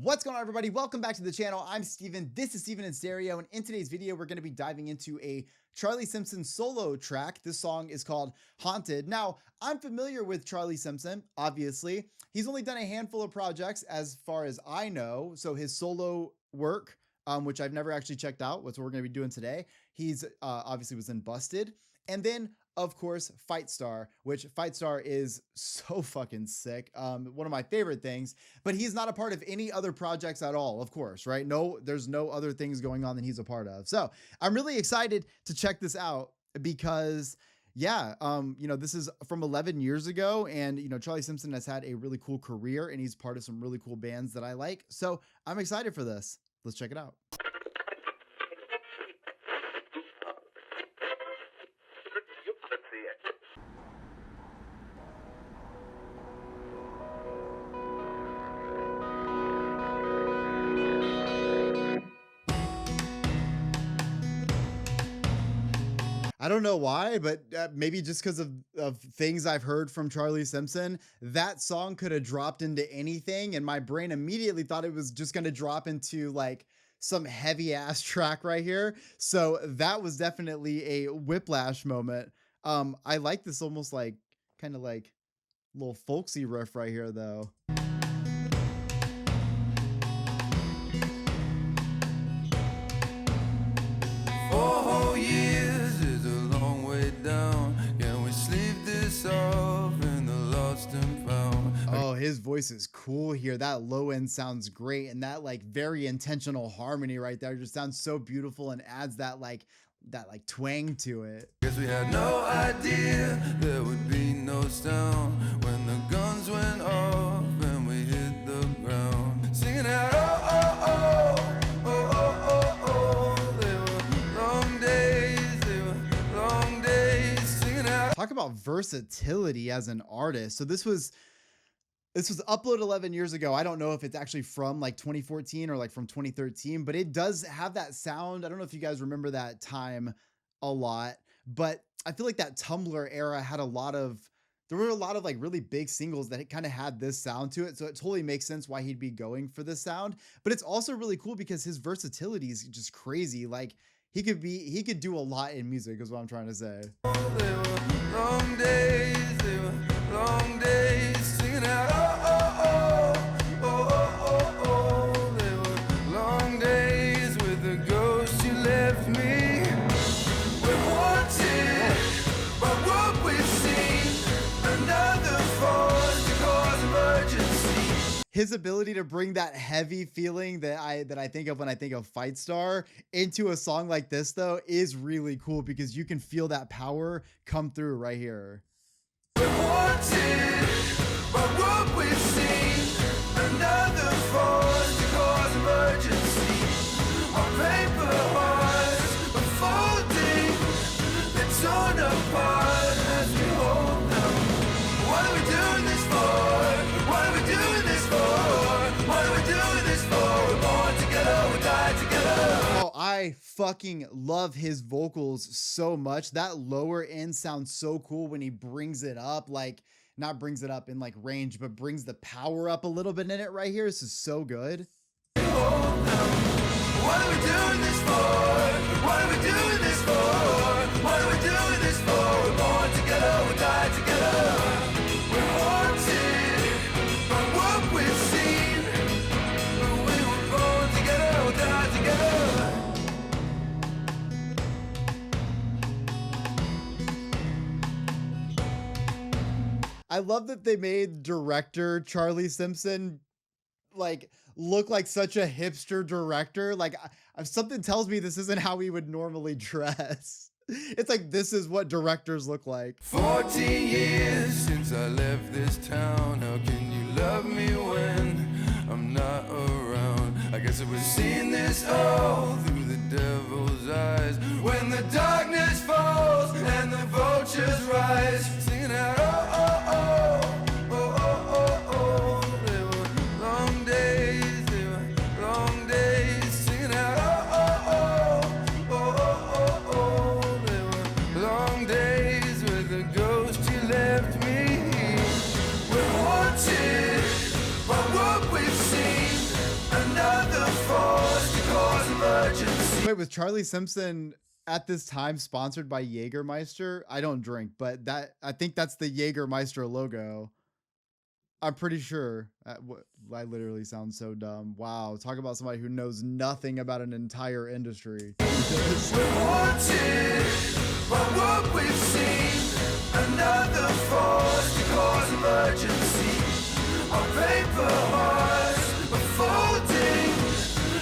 What's going on, everybody? Welcome back to the channel. I'm Steven. This is Steven in Stereo, and in today's video, we're going to be diving into a Charlie Simpson solo track. This song is called Haunted. Now, I'm familiar with Charlie Simpson, obviously. He's only done a handful of projects as far as I know, so his solo work, which I've never actually checked out, what we're going to be doing today. He's obviously was in Busted, and then of course, Fight Star, which Fight Star is so fucking sick. One of my favorite things, but he's not a part of any other projects at all, of course, right? No, there's no other things going on that he's a part of. So I'm really excited to check this out because yeah, this is from 11 years ago, and Charlie Simpson has had a really cool career and he's part of some really cool bands that I like. So I'm excited for this. Let's check it out. I don't know why, but maybe just because of things I've heard from Charlie Simpson, that song could have dropped into anything, and my brain immediately thought it was just going to drop into like some heavy ass track right here. So that was definitely a whiplash moment. I like this almost like kind of like little folksy riff right here, though. Oh, years is a long way down. Can we sleep this off in the lost and found? Oh, his voice is cool here. That low end sounds great, and that like very intentional harmony right there just sounds so beautiful and adds that like twang to it. Guess we had no idea there would be no sound when the guns went off and we hit the ground, singing out oh oh oh oh oh oh oh. They were long days, they were long days, singing out. Talk about versatility as an artist. So this was uploaded 11 years ago. I don't know if it's actually from like 2014 or like from 2013, but it does have that sound. I don't know if you guys remember that time a lot, but I feel like that Tumblr era had there were a lot of like really big singles that kind of had this sound to it. So it totally makes sense why he'd be going for this sound, but it's also really cool because his versatility is just crazy. Like he could do a lot in music is what I'm trying to say. They were long days, they were long days, singing out oh oh oh oh oh oh. They were long days with the ghost you left me. We're haunted by what we've seen, another force to cause emergency. His ability to bring that heavy feeling that I think of when I think of Fight Star into a song like this, though, is really cool because you can feel that power come through right here. We're haunted by what we've seen, another force to cause emergency. Our paper hearts are folding, they're torn apart as we hold them. What are we doing this for? What are we doing this for? What are we doing this for? We're born together, we die together. Oh, I fucking love his vocals so much. That lower end sounds so cool when he brings it up, like not brings it up in like range, but brings the power up a little bit in it right here. This is so good. What are we doing this for? What are we doing this for? What are we doing this for? We're born together, we die together. We're haunted by what we've seen. We were born together, we die together. I love that they made director Charlie Simpson like look like such a hipster director. Like something tells me this isn't how he would normally dress. It's like this is what directors look like. 14 years since I left this town. How can you love me when I'm not around? I guess it was seeing this all through the devil's eyes. When the darkness falls and the vultures rise, singing out oh oh oh oh oh oh oh. They were long days, they were long days, singing out oh oh oh oh oh oh. They were long days with the ghost you left me. We're haunted by what we've seen. Wait, was Charlie Simpson at this time sponsored by Jägermeister? I don't drink, but I think that's the Jägermeister logo. I'm pretty sure. I literally sound so dumb. Wow, talk about somebody who knows nothing about an entire industry. We're haunted by what we've seen. Another force to cause emergency. Our paper hearts are folding.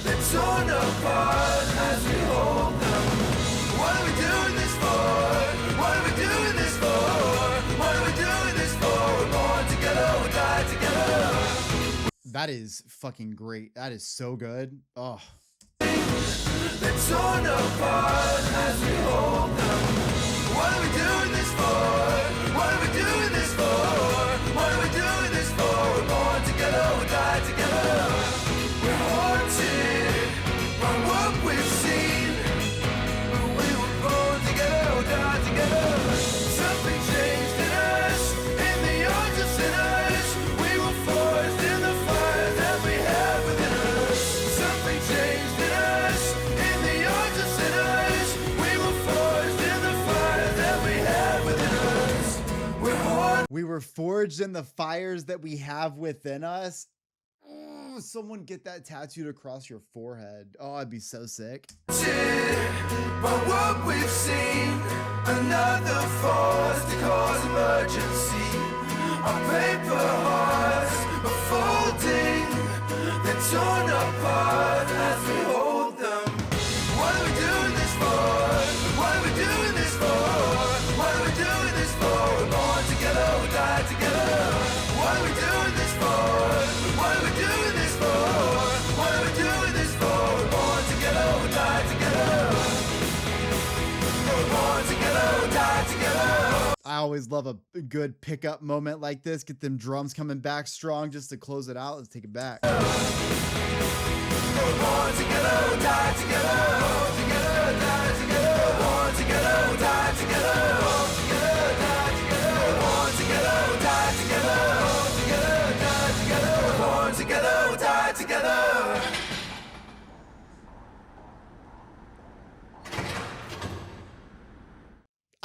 They're torn apart as we hold them. What are we doing this for? What are we doing this for? What are we doing this for? We're born together, we die together. That is fucking great. That is so good. Oh. They're torn apart as we hold them. What are we doing this for? What are we doing this for? What are we doing this for? We're born together, we die together. We're haunted by what we've seen. We were born together, we die together. Something changed in us, in the arms of sinners. We were forged in the fire that we have within us. Something changed in us, in the arms of sinners. We were forged in the fire that we have within us. We're haunted. We were forged in the fires that we have within us. Oh, someone get that tattooed across your forehead. Oh, I'd be so sick. By what we've seen, another force to cause emergency. Our paper hearts are folding, they're torn apart as we hold them. What are we doing this for? What are we doing this for? What are we doing this for? We're born together, we die together. What are we doing this for? What are we doing this for? What are we doing this for? We're born together, we die together. We're born together, we die together. I always love a good pickup moment like this. Get them drums coming back strong just to close it out. Let's take it back. We're born together, we die together. Born together, die together. Born together, we die together. Born together, die together. Born together, we die together. Born together, die together. Born together, we die together.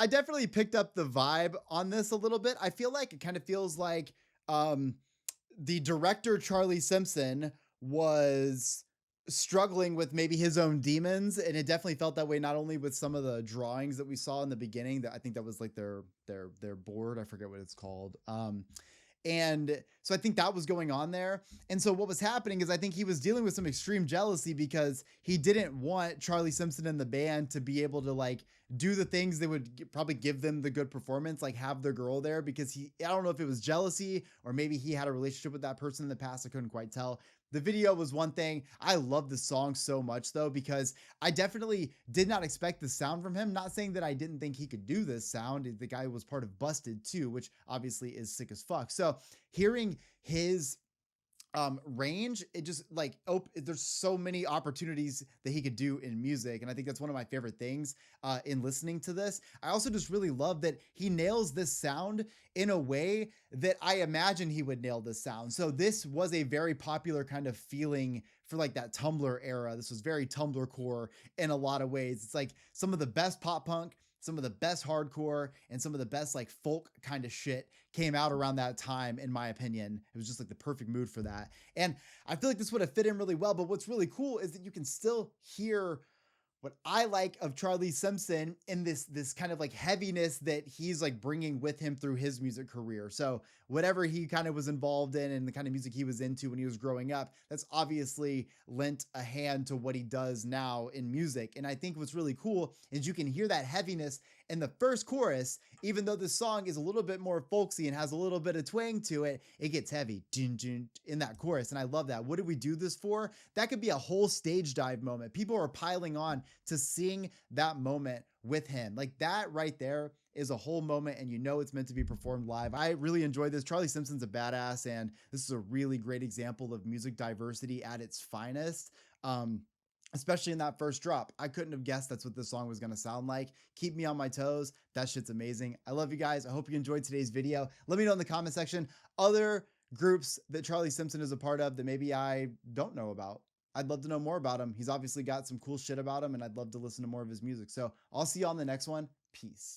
I definitely picked up the vibe on this a little bit. I feel like it kind of feels like the director, Charlie Simpson, was struggling with maybe his own demons, and it definitely felt that way not only with some of the drawings that we saw in the beginning, that I think that was like their board, I forget what it's called, and so I think that was going on there. And so what was happening is I think he was dealing with some extreme jealousy because he didn't want Charlie Simpson and the band to be able to like do the things that would probably give them the good performance, like have their girl there, because I don't know if it was jealousy or maybe he had a relationship with that person in the past. I couldn't quite tell. The video was one thing. I love the song so much though, because I definitely did not expect the sound from him. Not saying that I didn't think he could do this sound. The guy was part of Busted too, which obviously is sick as fuck. So hearing his range, it just like there's so many opportunities that he could do in music, and I think that's one of my favorite things in listening to this. I also just really love that he nails this sound in a way that I imagine he would nail this sound. So this was a very popular kind of feeling for like that Tumblr era. This was very Tumblr core in a lot of ways. It's like some of the best pop punk, some of the best hardcore, and some of the best like folk kind of shit came out around that time, in my opinion. It was just like the perfect mood for that. And I feel like this would have fit in really well. But what's really cool is that you can still hear what I like of Charlie Simpson in this kind of like heaviness that he's like bringing with him through his music career. So whatever he kind of was involved in and the kind of music he was into when he was growing up, that's obviously lent a hand to what he does now in music. And I think what's really cool is you can hear that heaviness in the first chorus. Even though the song is a little bit more folksy and has a little bit of twang to it, it gets heavy in that chorus. And I love that. What did we do this for? That could be a whole stage dive moment. People are piling on to sing that moment with him. Like that right there is a whole moment, and you know it's meant to be performed live. I really enjoyed this. Charlie Simpson's a badass, and this is a really great example of music diversity at its finest. Especially in that first drop. I couldn't have guessed that's what this song was going to sound like. Keep me on my toes. That shit's amazing. I love you guys. I hope you enjoyed today's video. Let me know in the comment section other groups that Charlie Simpson is a part of that maybe I don't know about. I'd love to know more about him. He's obviously got some cool shit about him, and I'd love to listen to more of his music. So I'll see you on the next one. Peace.